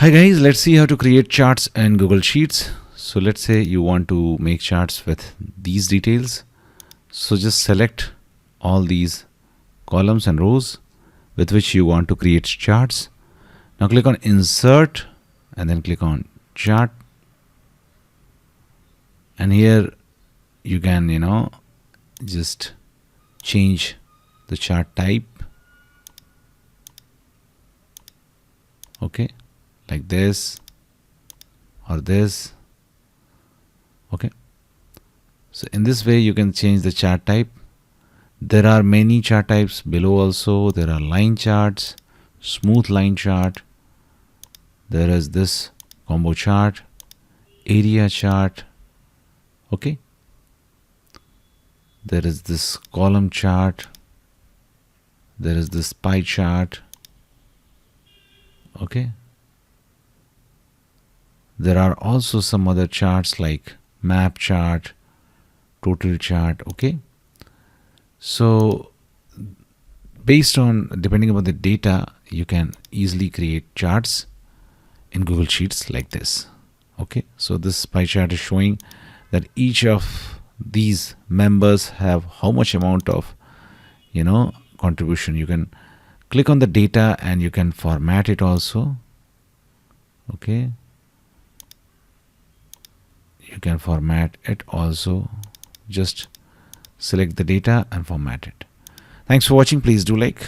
Hi guys, let's see how to create charts in Google Sheets. So let's say you want to make charts with these details. So just select all these columns and rows with which you want to create charts. Now click on insert and then click on chart. And here you can, just change the chart type. Okay, like this or this. Okay, so in this way you can change the chart type. There are many chart types below also. There are line charts, smooth line chart. There is this combo chart, area chart. Okay, there is this column chart. There is this pie chart. Okay, there are also some other charts like map chart, total chart. Okay, so depending upon the data, you can easily create charts in Google Sheets like this. Okay, so this pie chart is showing that each of these members have how much amount of contribution. You can click on the data and you can format it also. Okay, you can format it also. Just select the data and format it. Thanks for watching. Please do like.